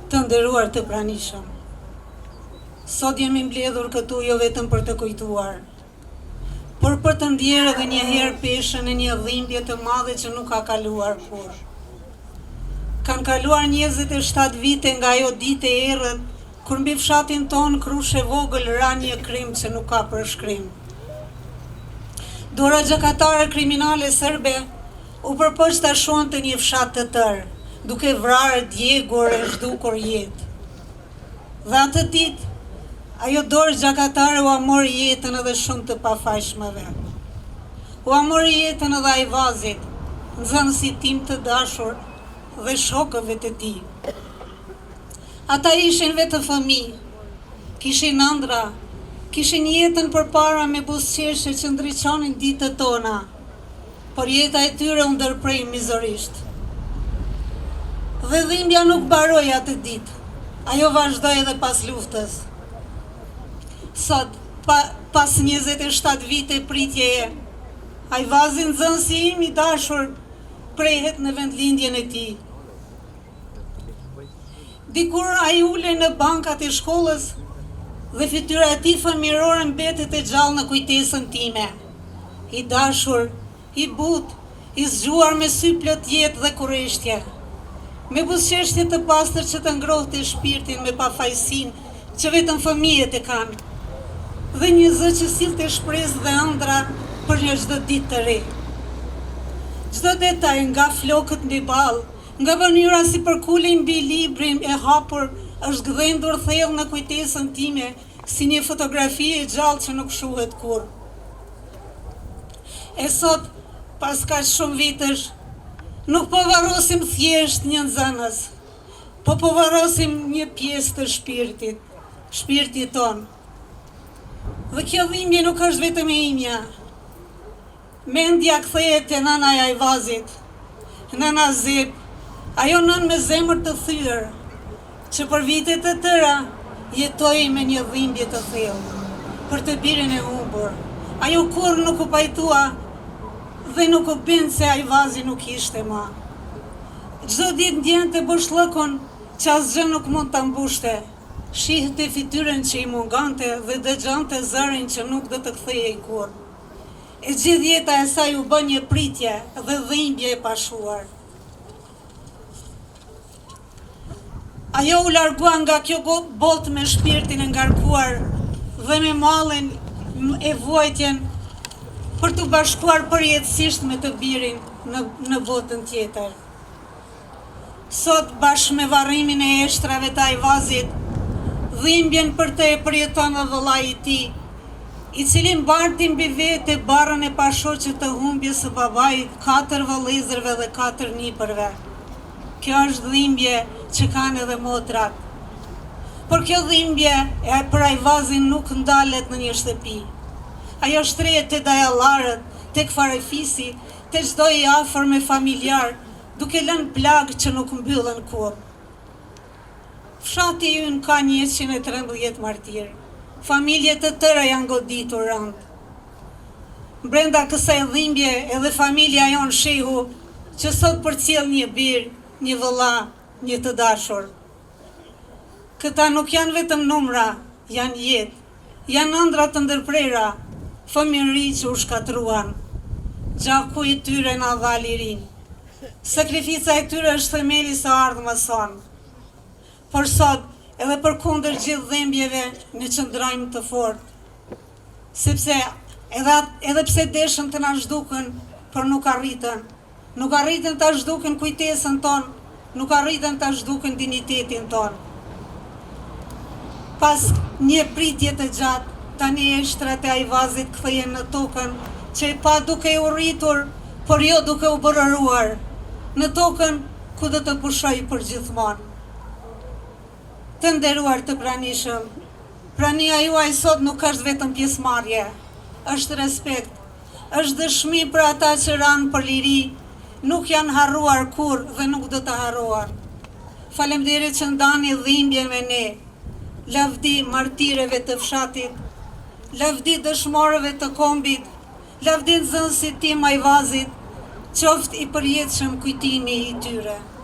Të nderuar të pranishëm, sot jemi mbledhur këtu jo vetëm për të kujtuar, por për të ndjerë edhe një herë peshën e një dhimbje të madhe që nuk ka kaluar kur. Kanë kaluar 27 vite nga ajo ditë e errët, kur mbi fshatin ton Krushe vogël ra një krim që nuk ka përshkrim. Dora gjykatare kriminale serbe u përpoq ta shonte një fshat të tërë, duke vrarë, djegur e zhdukur jetë. Dhe atë ditë, ajo dorë gjykatare u amori jetën edhe shumë të pafajshmeve. U amori jetën edhe Ajvazit, nxënësit tim të dashur dhe shokëve të tij. Ata ishin vetë fëmijë, kishin ëndra, kishin jetën përpara me buzëqeshje që ndriçonin ditët tona, por jeta e tyre u ndërprej mizorisht. Dhe dhimbja nuk mbaroi atë ditë, ajo vazhdoi edhe pas luftës. Sot, pas 27 vite pritjeje, Ajvazi nxënësi im i dashur prehet në vendlindjen e tij. Dikur ai ulej në bankat e shkollës dhe fytyra e tij fëmijërore mbetet e gjallë në kujtesën time. I dashur, i butë, i zgjuar me sy plot jetë dhe kurreshtje, me buzëqeshje të pastër që të ngrohte shpirtin me pafajësinë që vetëm fëmijët e kanë, dhe një zë që sillte shpresë dhe ëndra për një çdo ditë të re. Çdo detaj nga flokët mbi ballë, nga mënyra si përkulej mbi librin e hapur, është gdhendur thellë në kujtesën time si një fotografi e gjallë që nuk shuhet kurrë. E sot, pas kaq shumë vitesh, nuk po varrosim thjesht një nxënës, po varrosim një pjesë të shpirtit ton. Dhe kjo dhimbje nuk është vetëm e imja. Mendja kthehet te nëna e Ajvazit, nëna Zep, ajo nën me zemër të thyrë, që për vite të tëra jetoi me një dhimbje të thellë, për të birin e humbur. Ajo kurrë nuk u pajtua dhe nuk u bind se Ajvazi nuk ishte më. Çdo ditë ndjente boshllëkun që asgjë nuk mund ta mbushte. Shihte fytyrën që i mungante dhe dëgjonte zërin që nuk do të kthehej kurrë. E gjithë jeta e saj u bë një pritje dhe dhimbje e pashuar. Ajo u largua nga kjo botë me shpirtin e ngarkuar dhe me mallin e vuajtjen për të bashkuar përjetësisht me të birin në botën tjetër. Sot, bashkë me varrimin e eshtrave të Ajvazit, dhimbjen për të e përjeton dhe vëllai i tij, i cili mbarti mbi vete barrën e pashoqe të humbjes së babait, 4 vëllezërve dhe 4 nipërve. Kjo është dhimbje që kanë edhe motrat. Por kjo dhimbje e për Ajvazin nuk ndalet në një shtëpi. Ajo shtrehet te dajallarët, tek farefisi, te çdo i afër me familjar, duke lënë plagë që nuk mbyllen kurrë. Fshati ynë ka 113 martirë. Familje të tëra janë goditur rënd. Brenda kësaj dhimbje edhe familja jon Shehu, që sot përcjell një bir, një vëlla, një të dashur. Këta nuk janë vetëm numra, janë jetë, janë ëndra të ndërprera, fëmijëri që u shkatruan. Gjaku i tyre na dha lirinë. Sakrifica e tyre është themeli së ardhmës sonë. Por sot, edhe përkundër gjithë dhimbjeve, ne qëndrojmë të fortë. Sepse edhe pse deshën të na zhdukën, por nuk arritën. Nuk arritën ta zhdukën kujtesën tonë, nuk arritën ta zhdukën dinjitetin tonë. Pas një pritje të gjatë, tani eshtrat e Ajvazit kthehen në tokën, që i pa duke u rritur, por jo duke u bërëruar, në tokën ku do të pushoj për gjithmonë. Të nderuar të pranishëm, prania juaj sot nuk është vetëm pjesëmarrje, është respekt, është dëshmi për ata që ranë për liri, nuk janë harruar kurrë dhe nuk do të harrohen. Faleminderit që ndani dhimbjen me ne. Lavdi martireve të fshatit, lavdi dëshmorëve të kombit, lavdi nxënësit tim Ajvazit, qoftë i përjetshëm kujtimi i tyre.